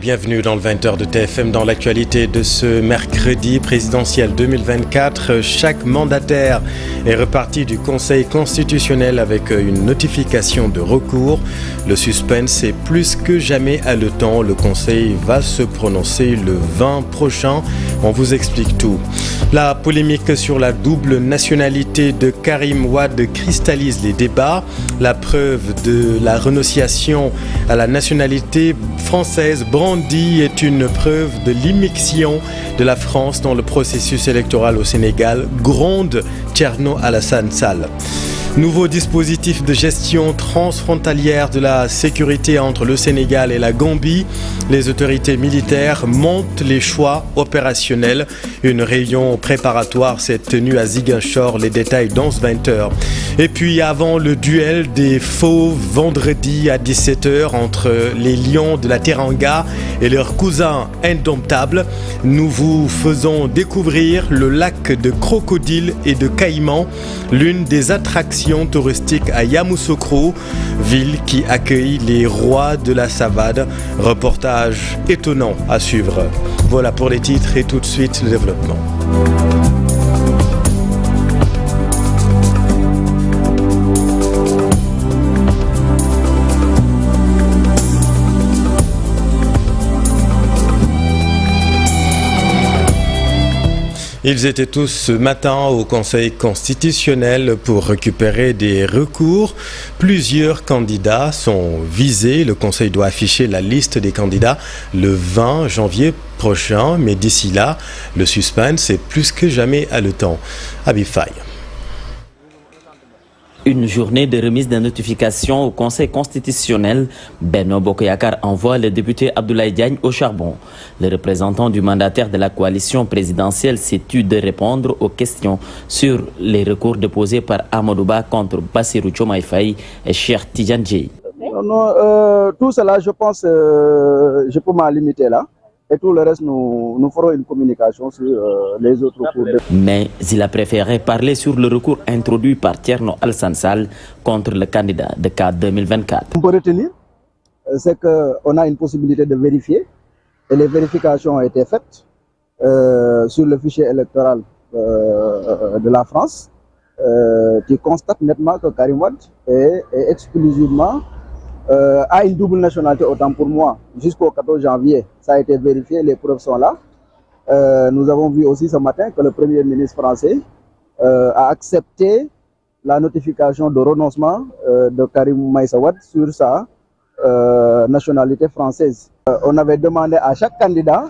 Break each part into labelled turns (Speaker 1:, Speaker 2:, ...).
Speaker 1: Bienvenue dans le 20h de TFM dans l'actualité de ce mercredi présidentiel 2024. Chaque mandataire est reparti du Conseil constitutionnel avec une notification de recours. Le suspense est plus que jamais haletant. Le Conseil va se prononcer le 20 prochain. On vous explique tout. La polémique sur la double nationalité de Karim Wade cristallise les débats. La preuve de la renonciation à la nationalité française brandie est une preuve de l'immixtion de la France dans le processus électoral au Sénégal, gronde Thierno Alassane Sall. Nouveau dispositif de gestion transfrontalière de la sécurité entre le Sénégal et la Gambie. Les autorités militaires montent les choix opérationnels. Une réunion préparatoire s'est tenue à Ziguinchor. Les détails dans ce 20h. Et puis avant le duel des fauves vendredi à 17h entre les Lions de la Teranga et leurs cousins indomptables, nous vous faisons découvrir le lac de crocodiles et de caïmans, l'une des attractions touristique à Yamoussoukro, ville qui accueille les rois de la savane. Reportage étonnant à suivre. Voilà pour les titres et tout de suite le développement. Ils étaient tous ce matin au Conseil constitutionnel pour récupérer des recours. Plusieurs candidats sont visés. Le Conseil doit afficher la liste des candidats le 20 janvier prochain. Mais d'ici là, le suspense est plus que jamais haletant. Habib Faye.
Speaker 2: Une journée de remise de notification au Conseil constitutionnel. Benno Bokk Yakaar envoie le député Abdoulaye Diagne au charbon. Le représentant du mandataire de la coalition présidentielle s'est tue de répondre aux questions sur les recours déposés par Amadou Ba contre Bassirou Diomaye Faye et Cheikh Tidiane Dièye.
Speaker 3: Tout cela, je pense, je peux m'en limiter là. Et tout le reste, nous ferons une communication sur les autres recours.
Speaker 2: Mais il a préféré parler sur le recours introduit par Thierno Alassane Sall contre le candidat de CAD 2024.
Speaker 3: On peut retenir, c'est qu'on a une possibilité de vérifier. Et les vérifications ont été faites sur le fichier électoral de la France, qui constate nettement que Karim Wade est exclusivement a une double nationalité, autant pour moi, jusqu'au 14 janvier. Ça a été vérifié, les preuves sont là. Nous avons vu aussi ce matin que le Premier ministre français a accepté la notification de renoncement de Karim Meïssa Wade sur sa nationalité française. On avait demandé à chaque candidat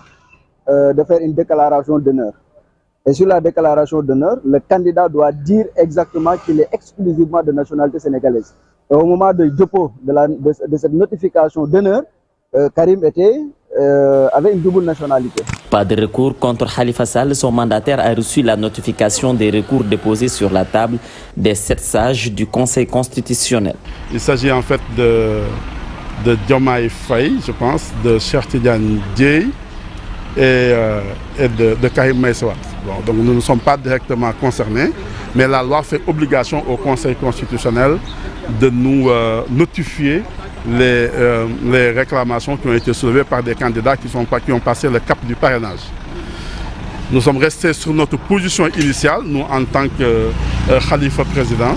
Speaker 3: de faire une déclaration d'honneur. Et sur la déclaration d'honneur, le candidat doit dire exactement qu'il est exclusivement de nationalité sénégalaise. Et au moment de dépôt de cette notification d'honneur, Karim avait une double nationalité.
Speaker 2: Pas de recours contre Khalifa Sall. Son mandataire a reçu la notification des recours déposés sur la table des 7 sages du Conseil constitutionnel.
Speaker 4: Il s'agit en fait de Diomaye Faye, je pense, de Cheikh Tidiane Dièye et de Karim Meïssa Wade. Bon, donc nous ne sommes pas directement concernés, mais la loi fait obligation au Conseil constitutionnel de nous notifier les réclamations qui ont été soulevées par des candidats qui ont passé le cap du parrainage. Nous sommes restés sur notre position initiale, nous en tant que Khalifa président.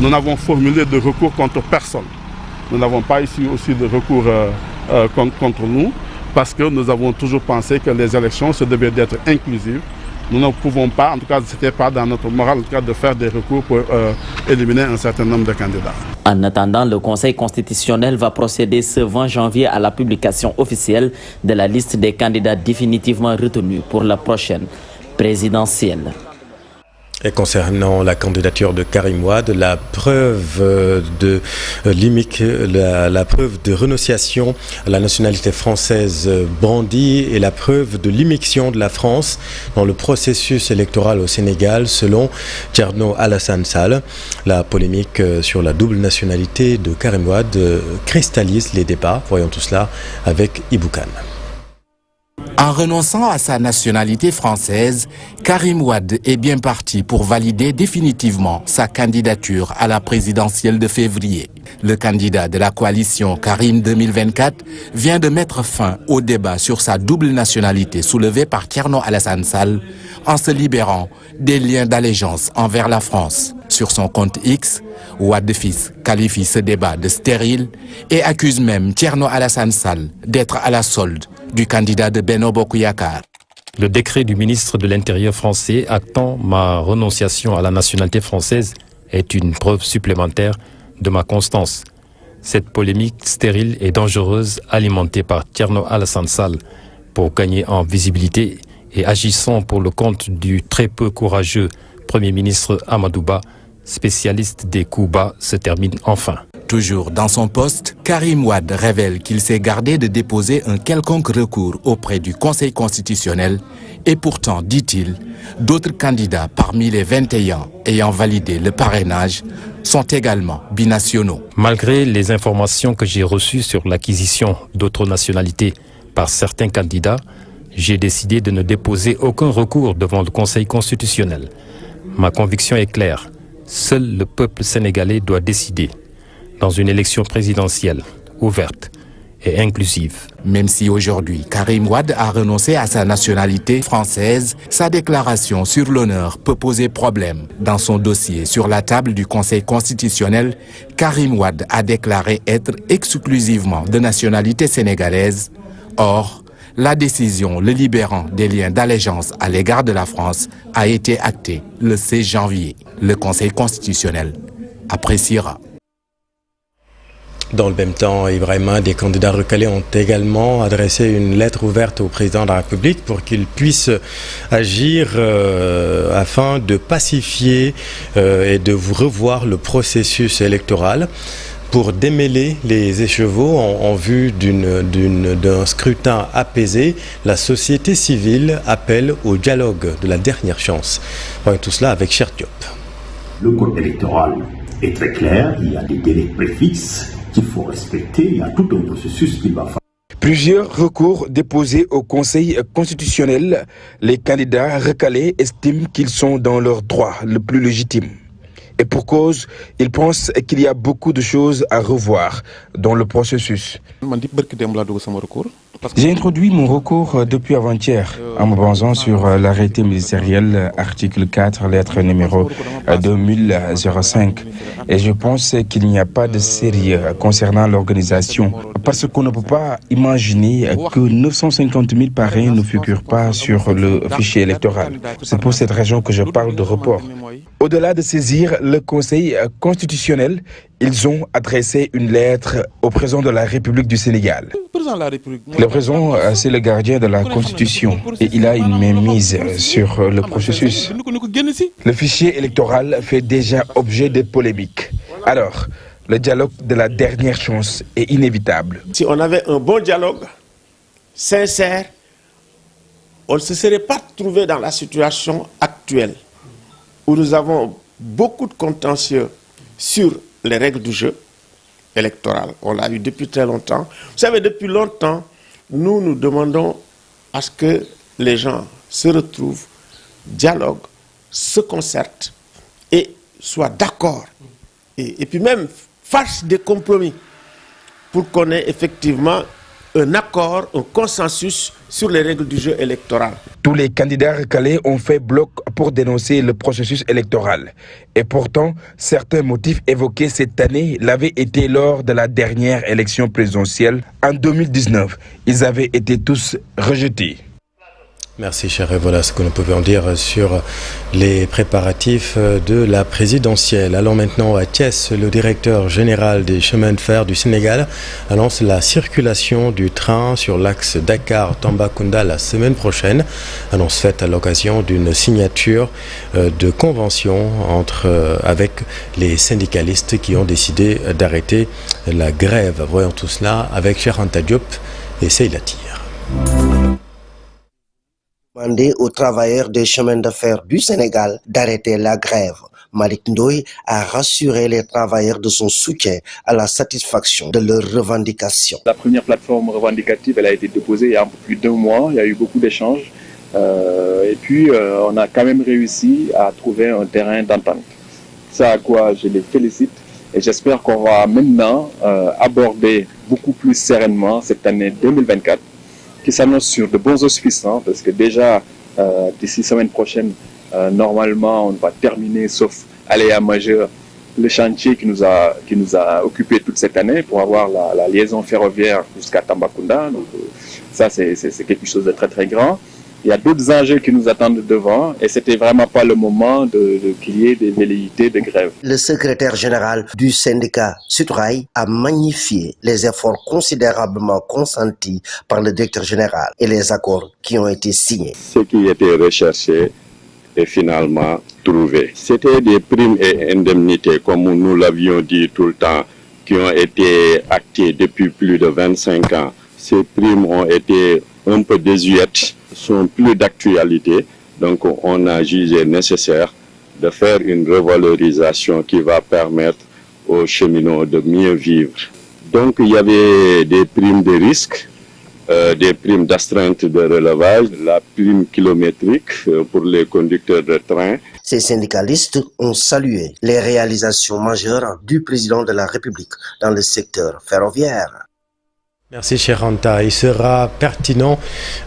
Speaker 4: Nous n'avons formulé de recours contre personne. Nous n'avons pas ici aussi de recours contre nous, parce que nous avons toujours pensé que les élections se devaient d'être inclusives. Nous ne pouvons pas, en tout cas, ce n'était pas dans notre morale, en tout cas, de faire des recours pour éliminer un certain nombre de candidats.
Speaker 2: En attendant, le Conseil constitutionnel va procéder ce 20 janvier à la publication officielle de la liste des candidats définitivement retenus pour la prochaine présidentielle.
Speaker 1: Et concernant la candidature de Karim Wade, la preuve de renonciation à la nationalité française brandie et la preuve de l'immixtion de la France dans le processus électoral au Sénégal, selon Thierno Alassane Sall. La polémique sur la double nationalité de Karim Wade cristallise les débats. Voyons tout cela avec Ibou Kane.
Speaker 5: À renonçant à sa nationalité française, Karim Wade est bien parti pour valider définitivement sa candidature à la présidentielle de février. Le candidat de la coalition Karim 2024 vient de mettre fin au débat sur sa double nationalité soulevée par Thierno Alassane Sall en se libérant des liens d'allégeance envers la France. Sur son compte X, Wade fils qualifie ce débat de stérile et accuse même Thierno Alassane Sall d'être à la solde du candidat de Benno Bokk Yakaar.
Speaker 6: Le décret du ministre de l'Intérieur français actant ma renonciation à la nationalité française est une preuve supplémentaire de ma constance. Cette polémique stérile et dangereuse alimentée par Thierno Alassane Sall pour gagner en visibilité et agissant pour le compte du très peu courageux Premier ministre Amadou Ba, spécialiste des coups bas, se termine enfin.
Speaker 5: Toujours dans son poste, Karim Wade révèle qu'il s'est gardé de déposer un quelconque recours auprès du Conseil constitutionnel et pourtant, dit-il, d'autres candidats parmi les 21 ayant validé le parrainage sont également binationaux.
Speaker 6: Malgré les informations que j'ai reçues sur l'acquisition d'autres nationalités par certains candidats, j'ai décidé de ne déposer aucun recours devant le Conseil constitutionnel. Ma conviction est claire. Seul le peuple sénégalais doit décider dans une élection présidentielle ouverte et inclusive.
Speaker 5: Même si aujourd'hui Karim Wade a renoncé à sa nationalité française, sa déclaration sur l'honneur peut poser problème. Dans son dossier sur la table du Conseil constitutionnel, Karim Wade a déclaré être exclusivement de nationalité sénégalaise. Or, la décision le libérant des liens d'allégeance à l'égard de la France a été actée le 16 janvier. Le Conseil constitutionnel appréciera.
Speaker 1: Dans le même temps, Ibrahima, des candidats recalés ont également adressé une lettre ouverte au président de la République pour qu'il puisse agir afin de pacifier et de revoir le processus électoral pour démêler les écheveaux en vue d'un scrutin apaisé. La société civile appelle au dialogue de la dernière chance. Voyons tout cela avec Cheikh Diop.
Speaker 7: Le code électoral est très clair, il y a des délais préfixes qu'il faut respecter, il y a tout un processus qui va faire.
Speaker 8: Plusieurs recours déposés au Conseil constitutionnel, les candidats recalés estiment qu'ils sont dans leur droit le plus légitime. Et pour cause, ils pensent qu'il y a beaucoup de choses à revoir dans le processus. J'ai introduit mon recours depuis avant-hier en me basant sur l'arrêté ministériel article 4, lettre numéro 2005. Et je pense qu'il n'y a pas de sérieux concernant l'organisation parce qu'on ne peut pas imaginer que 950 000 parrains ne figurent pas sur le fichier électoral. C'est pour cette raison que je parle de report. Au-delà de saisir le Conseil constitutionnel, ils ont adressé une lettre au président de la République du Sénégal. Le président, c'est le gardien de la Constitution et il a une mainmise sur le processus. Le fichier électoral fait déjà objet de polémiques. Alors, le dialogue de la dernière chance est inévitable.
Speaker 9: Si on avait un bon dialogue, sincère, on ne se serait pas trouvé dans la situation actuelle où nous avons beaucoup de contentieux sur les règles du jeu électoral. On l'a eu depuis très longtemps. Vous savez, depuis longtemps, nous demandons à ce que les gens se retrouvent, dialoguent, se concertent et soient d'accord. Et puis même fassent des compromis pour qu'on ait effectivement un accord, un consensus sur les règles du jeu électoral.
Speaker 8: Tous les candidats recalés ont fait bloc pour dénoncer le processus électoral. Et pourtant, certains motifs évoqués cette année l'avaient été lors de la dernière élection présidentielle. En 2019, ils avaient été tous rejetés.
Speaker 1: Merci cher, et voilà ce que nous pouvions dire sur les préparatifs de la présidentielle. Allons maintenant à Thiès. Le directeur général des chemins de fer du Sénégal annonce la circulation du train sur l'axe Dakar-Tambacounda la semaine prochaine. Annonce faite à l'occasion d'une signature de convention avec les syndicalistes qui ont décidé d'arrêter la grève. Voyons tout cela avec Cheikh Anta Diop et Seyla Tir.
Speaker 10: Demander aux travailleurs des chemins de fer du Sénégal d'arrêter la grève. Malick Ndoye a rassuré les travailleurs de son soutien à la satisfaction de leurs revendications.
Speaker 11: La première plateforme revendicative, elle a été déposée il y a un peu plus d'1 mois. Il y a eu beaucoup d'échanges. Et puis, on a quand même réussi à trouver un terrain d'entente. C'est à quoi je les félicite. Et j'espère qu'on va maintenant aborder beaucoup plus sereinement cette année 2024, qui s'annonce sur de bons auspices, parce que déjà, d'ici semaine prochaine, normalement, on va terminer, sauf aléa majeur, le chantier qui nous a occupé toute cette année pour avoir la liaison ferroviaire jusqu'à Tambacounda. Donc, ça, c'est quelque chose de très, très grand. Il y a d'autres enjeux qui nous attendent devant et c'était vraiment pas le moment qu'il y ait des velléités de grève.
Speaker 10: Le secrétaire général du syndicat Sutrail a magnifié les efforts considérablement consentis par le directeur général et les accords qui ont été signés.
Speaker 12: Ce qui était recherché est finalement trouvé. C'était des primes et indemnités, comme nous l'avions dit tout le temps, qui ont été actées depuis plus de 25 ans. Ces primes ont été un peu désuètes, sont plus d'actualité, donc on a jugé nécessaire de faire une revalorisation qui va permettre aux cheminots de mieux vivre. Donc il y avait des primes de risque, des primes d'astreinte de relevage, la prime kilométrique pour les conducteurs de train.
Speaker 10: Ces syndicalistes ont salué les réalisations majeures du président de la République dans le secteur ferroviaire.
Speaker 1: Merci Cheranta. Il sera pertinent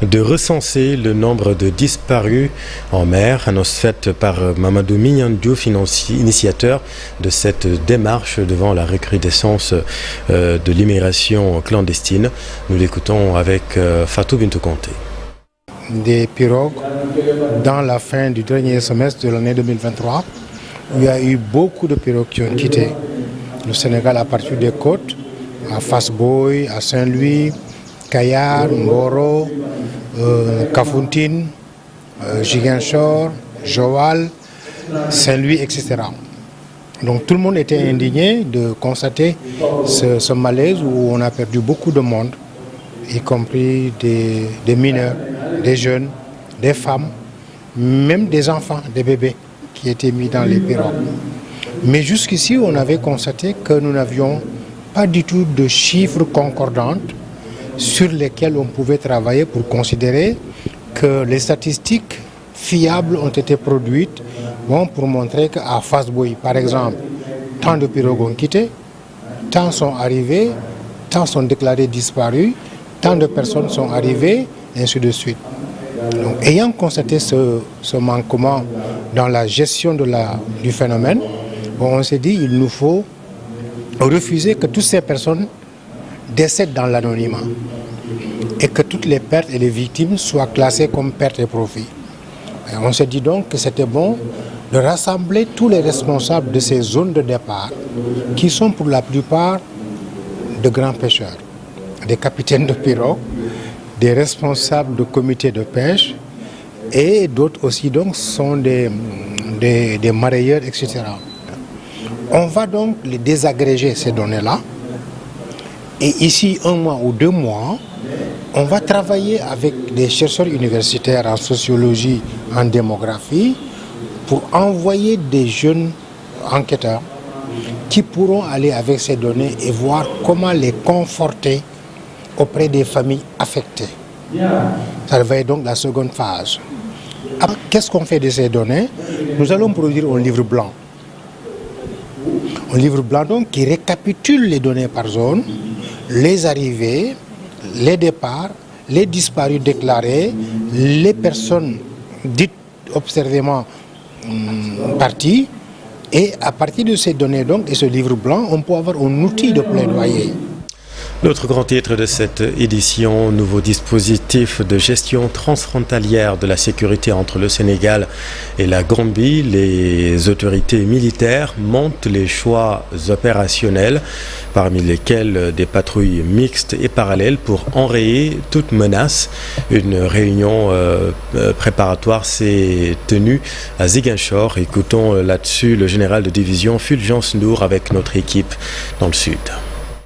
Speaker 1: de recenser le nombre de disparus en mer, annonce faite par Mamadou Mignan Diouf, initiateur de cette démarche devant la recrudescence de l'immigration clandestine. Nous l'écoutons avec Fatou Bintou Conté.
Speaker 13: Des pirogues dans la fin du dernier semestre de l'année 2023. Il y a eu beaucoup de pirogues qui ont quitté le Sénégal à partir des côtes, à Fass-Boye, à Saint-Louis, Kayar, Mboro, Kafountine, Ziguinchor, Joal, Saint-Louis, etc. Donc tout le monde était indigné de constater ce malaise où on a perdu beaucoup de monde, y compris des mineurs, des jeunes, des femmes, même des enfants, des bébés qui étaient mis dans les pirogues. Mais jusqu'ici, on avait constaté que nous n'avions pas du tout de chiffres concordants sur lesquels on pouvait travailler pour considérer que les statistiques fiables ont été produites pour montrer qu'à Fass-Boye, par exemple, tant de pirogues ont quitté, tant sont arrivés, tant sont déclarés disparus, tant de personnes sont arrivées, et ainsi de suite. Donc, ayant constaté ce manquement dans la gestion du phénomène, on s'est dit qu'il nous faut refuser que toutes ces personnes décèdent dans l'anonymat et que toutes les pertes et les victimes soient classées comme pertes et profits. Et on s'est dit donc que c'était bon de rassembler tous les responsables de ces zones de départ qui sont pour la plupart de grands pêcheurs, des capitaines de pirogues, des responsables de comités de pêche et d'autres aussi donc sont des marailleurs, etc. On va donc les désagréger ces données-là et ici 1 mois ou 2 mois, on va travailler avec des chercheurs universitaires en sociologie, en démographie pour envoyer des jeunes enquêteurs qui pourront aller avec ces données et voir comment les conforter auprès des familles affectées. Ça va être donc la seconde phase. Qu'est-ce qu'on fait de ces données? Nous allons produire un livre blanc. Un livre blanc donc qui récapitule les données par zone, les arrivées, les départs, les disparus déclarés, les personnes dites observément parties. Et à partir de ces données donc et ce livre blanc, on peut avoir un outil de plaidoyer.
Speaker 1: L'autre grand titre de cette édition, nouveau dispositif de gestion transfrontalière de la sécurité entre le Sénégal et la Gambie. Les autorités militaires montent les choix opérationnels, parmi lesquels des patrouilles mixtes et parallèles pour enrayer toute menace. Une réunion préparatoire s'est tenue à Ziguinchor. Écoutons là-dessus le général de division Fulgence Ndour avec notre équipe dans le sud.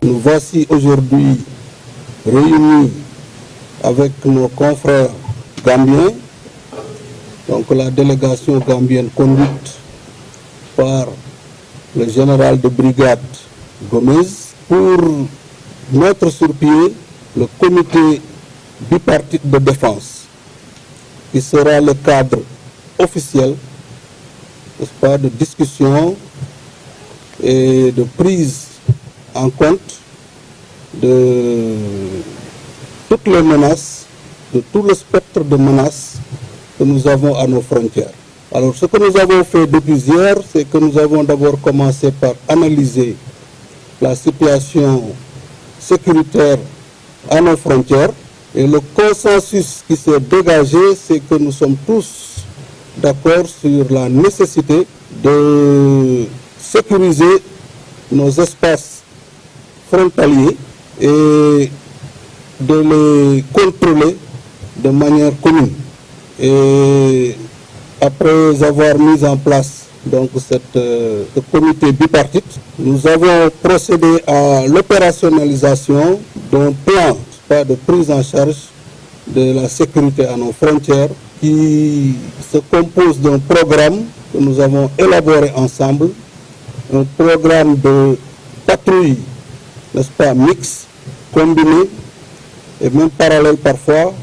Speaker 14: Nous voici aujourd'hui réunis avec nos confrères gambiens, donc la délégation gambienne conduite par le général de brigade Gomez pour mettre sur pied le comité bipartite de défense, qui sera le cadre officiel, n'est-ce pas, de discussion et de prise en compte de toutes les menaces, de tout le spectre de menaces que nous avons à nos frontières. Alors ce que nous avons fait depuis hier, c'est que nous avons d'abord commencé par analyser la situation sécuritaire à nos frontières, et le consensus qui s'est dégagé, c'est que nous sommes tous d'accord sur la nécessité de sécuriser nos espaces frontaliers et de les contrôler de manière commune. Et après avoir mis en place donc ce comité bipartite, nous avons procédé à l'opérationnalisation d'un plan de prise en charge de la sécurité à nos frontières qui se compose d'un programme que nous avons élaboré ensemble, un programme de patrouille, n'est-ce pas, mixte, combiné et même parallèle parfois,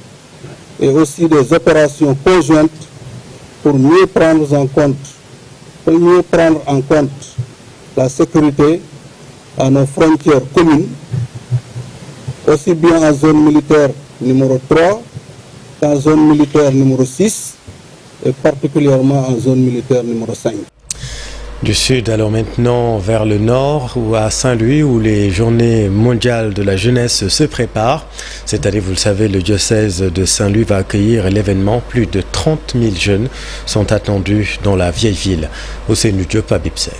Speaker 14: et aussi des opérations conjointes pour mieux prendre en compte la sécurité à nos frontières communes, aussi bien en zone militaire numéro 3 qu'en zone militaire numéro 6 et particulièrement en zone militaire numéro 5.
Speaker 1: Du sud, alors maintenant vers le nord, ou à Saint-Louis, où les journées mondiales de la jeunesse se préparent. Cette année, vous le savez, le diocèse de Saint-Louis va accueillir l'événement. Plus de 30 000 jeunes sont attendus dans la vieille ville. Ousseynou Diop à Bipsec.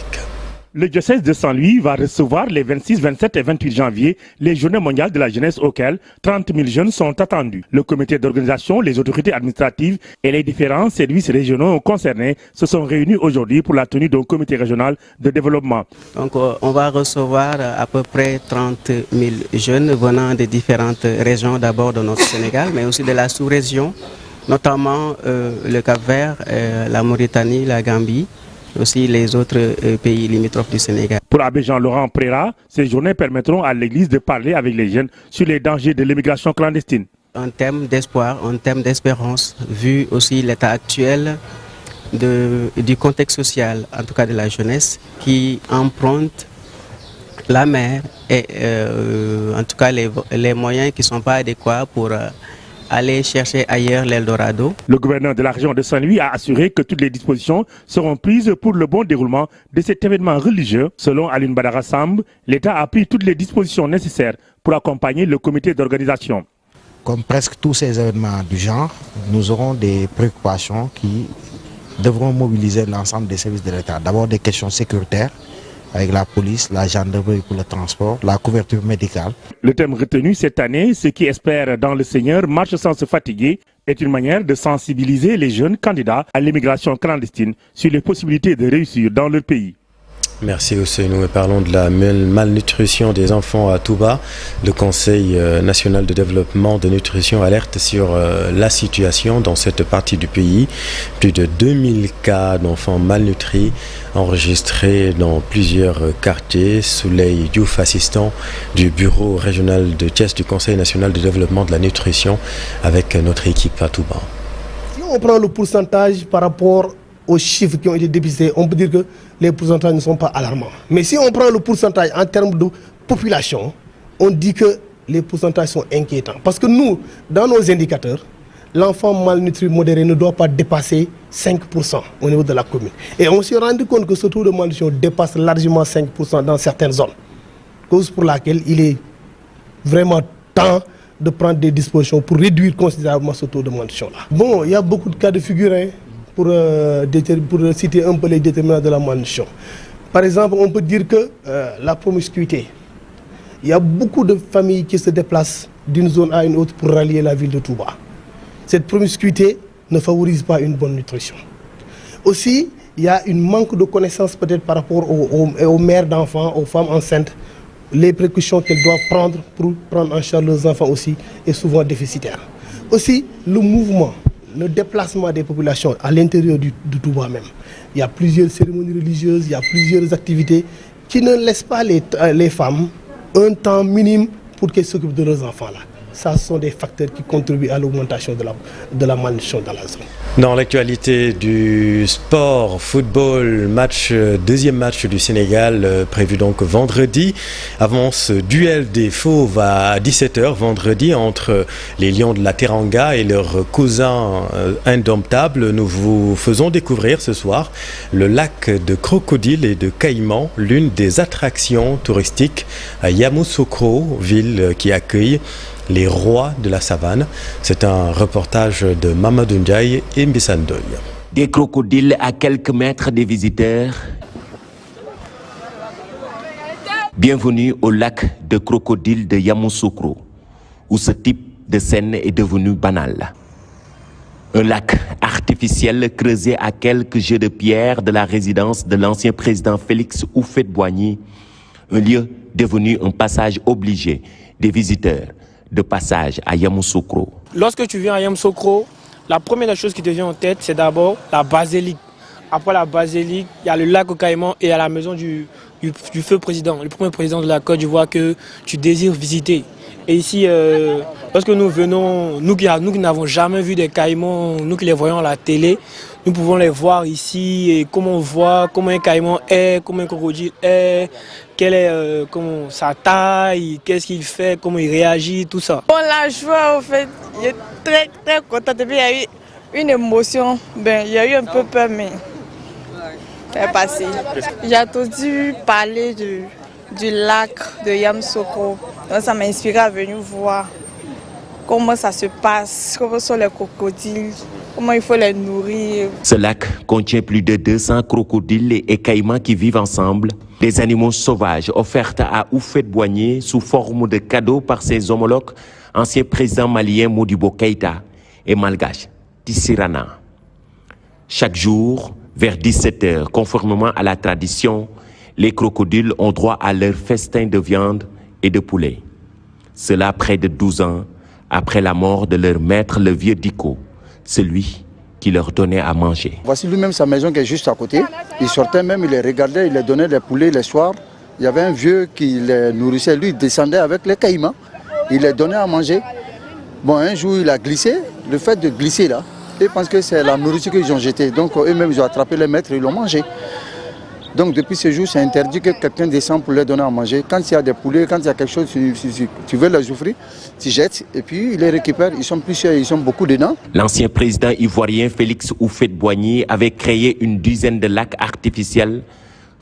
Speaker 15: Le diocèse de Saint-Louis va recevoir les 26, 27 et 28 janvier les journées mondiales de la jeunesse auxquelles 30 000 jeunes sont attendus. Le comité d'organisation, les autorités administratives et les différents services régionaux concernés se sont réunis aujourd'hui pour la tenue d'un comité régional de développement.
Speaker 16: Donc on va recevoir à peu près 30 000 jeunes venant des différentes régions, d'abord de notre Sénégal, mais aussi de la sous-région, notamment le Cap-Vert, la Mauritanie, la Gambie, aussi les autres pays limitrophes du Sénégal.
Speaker 15: Pour l'abbé Jean-Laurent Préra, ces journées permettront à l'Église de parler avec les jeunes sur les dangers de l'immigration clandestine.
Speaker 16: Un thème d'espoir, un thème d'espérance, vu aussi l'état actuel du contexte social, en tout cas de la jeunesse, qui emprunte la mer et en tout cas les moyens qui ne sont pas adéquats pour aller chercher ailleurs l'Eldorado.
Speaker 15: Le gouverneur de la région de Saint-Louis a assuré que toutes les dispositions seront prises pour le bon déroulement de cet événement religieux. Selon Aline Badara Samb, l'État a pris toutes les dispositions nécessaires pour accompagner le comité d'organisation.
Speaker 17: Comme presque tous ces événements du genre, nous aurons des préoccupations qui devront mobiliser l'ensemble des services de l'État. D'abord des questions sécuritaires, avec la police, la gendarmerie pour le transport, la couverture médicale.
Speaker 15: Le thème retenu cette année, ceux qui espèrent dans le Seigneur marchent sans se fatiguer, est une manière de sensibiliser les jeunes candidats à l'immigration clandestine sur les possibilités de réussir dans leur pays.
Speaker 1: Merci Ousseynou. Et parlons de la malnutrition des enfants à Touba. Le Conseil national de développement de nutrition alerte sur la situation dans cette partie du pays. Plus de 2000 cas d'enfants malnutris enregistrés dans plusieurs quartiers. Souley Diouf, assistant du bureau régional de Thiès du Conseil national de développement de la nutrition, avec notre équipe à Touba.
Speaker 18: Si on prend le pourcentage par rapport aux chiffres qui ont été dépistés, on peut dire que les pourcentages ne sont pas alarmants. Mais si on prend le pourcentage en termes de population, on dit que les pourcentages sont inquiétants. Parce que nous, dans nos indicateurs, l'enfant malnutri modéré ne doit pas dépasser 5% au niveau de la commune. Et on s'est rendu compte que ce taux de malnutrition dépasse largement 5% dans certaines zones. Cause pour laquelle il est vraiment temps de prendre des dispositions pour réduire considérablement ce taux de malnutrition-là. Bon, il y a beaucoup de cas de figure, pour citer un peu les déterminants de la malnutrition. Par exemple, on peut dire que la promiscuité. Il y a beaucoup de familles qui se déplacent d'une zone à une autre pour rallier la ville de Touba. Cette promiscuité ne favorise pas une bonne nutrition. Aussi, il y a un manque de connaissances peut-être par rapport aux mères d'enfants, aux femmes enceintes. Les précautions qu'elles doivent prendre pour prendre en charge leurs enfants aussi est souvent déficitaire. Aussi, le mouvement, le déplacement des populations à l'intérieur du Touba même. Il y a plusieurs cérémonies religieuses, il y a plusieurs activités qui ne laissent pas les femmes un temps minime pour qu'elles s'occupent de leurs enfants là. Ça, ce sont des facteurs qui contribuent à l'augmentation de la malnutrition dans la zone.
Speaker 1: Dans l'actualité du sport, football, deuxième match du Sénégal prévu donc vendredi. Avant ce duel des fauves à 17h vendredi entre les Lions de la Teranga et leurs cousins indomptables, nous vous faisons découvrir ce soir le lac de crocodiles et de caïmans, l'une des attractions touristiques à Yamoussoukro, ville qui accueille les rois de la savane. C'est un reportage de Mamadou Ndiaye et Mbissandoy.
Speaker 19: Des crocodiles à quelques mètres des visiteurs. Bienvenue au lac de crocodiles de Yamoussoukro, où ce type de scène est devenu banal. Un lac artificiel creusé à quelques jets de pierre de la résidence de l'ancien président Félix Houphouët-Boigny, un lieu devenu un passage obligé des visiteurs de passage à Yamoussoukro.
Speaker 20: Lorsque tu viens à Yamoussoukro, la première chose qui te vient en tête, c'est d'abord la basilique. Après la basilique, il y a le lac aux Caïmans et il y a la maison du feu président, le premier président de la Côte d'Ivoire que tu désires visiter. Et ici, lorsque nous venons, nous qui n'avons jamais vu des caïmans, nous qui les voyons à la télé, nous pouvons les voir ici et comment on voit comment un caïman est, comment un crocodile est, quelle est comment sa taille, qu'est-ce qu'il fait, comment il réagit, tout ça.
Speaker 21: Bon, la joie, en fait, il est très très content. Il y a eu une émotion, il y a eu un peu peur, mais c'est passé. J'ai entendu parler du lac de Yamoussoukro. Donc ça m'a inspiré à venir voir comment ça se passe, comment sont les crocodiles, comment il faut les nourrir.
Speaker 19: Ce lac contient plus de 200 crocodiles et caïmans qui vivent ensemble. Des animaux sauvages offerts à Houphouët-Boigny sous forme de cadeaux par ses homologues, ancien président malien Modibo Keïta et malgache Tissirana. Chaque jour, vers 17h, conformément à la tradition, les crocodiles ont droit à leur festin de viande et de poulet. Cela près de 12 ans après la mort de leur maître, le vieux Diko, celui qui leur donnait à manger.
Speaker 22: Voici lui-même sa maison qui est juste à côté. Il sortait même, il les regardait, il les donnait des poulets le soir. Il y avait un vieux qui les nourrissait, lui il descendait avec les caïmans, il les donnait à manger. Bon, un jour il a glissé, le fait de glisser là, ils pensent que c'est la nourriture qu'ils ont jetée. Donc eux-mêmes ils ont attrapé les maîtres et ils l'ont mangé. Donc depuis ce jour, c'est interdit que quelqu'un descende pour leur donner à manger. Quand il y a des poulets, quand il y a quelque chose, tu veux les offrir, tu jettes et puis ils les récupèrent. Ils sont plusieurs, ils sont beaucoup dedans.
Speaker 19: L'ancien président ivoirien Félix Houphouët-Boigny avait créé une dizaine de lacs artificiels,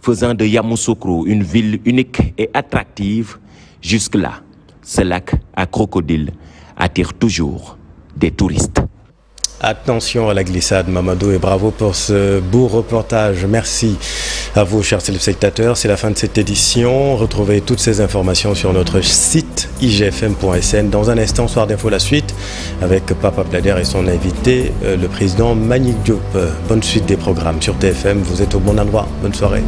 Speaker 19: faisant de Yamoussoukro une ville unique et attractive. Jusque-là, ce lac à crocodiles attire toujours des touristes.
Speaker 1: Attention à la glissade, Mamadou, et bravo pour ce beau reportage. Merci à vous, chers téléspectateurs. C'est la fin de cette édition. Retrouvez toutes ces informations sur notre site igfm.sn. Dans un instant, Soir d'info, la suite avec Papa Blader et son invité, le président Manick Diop. Bonne suite des programmes sur TFM. Vous êtes au bon endroit. Bonne soirée.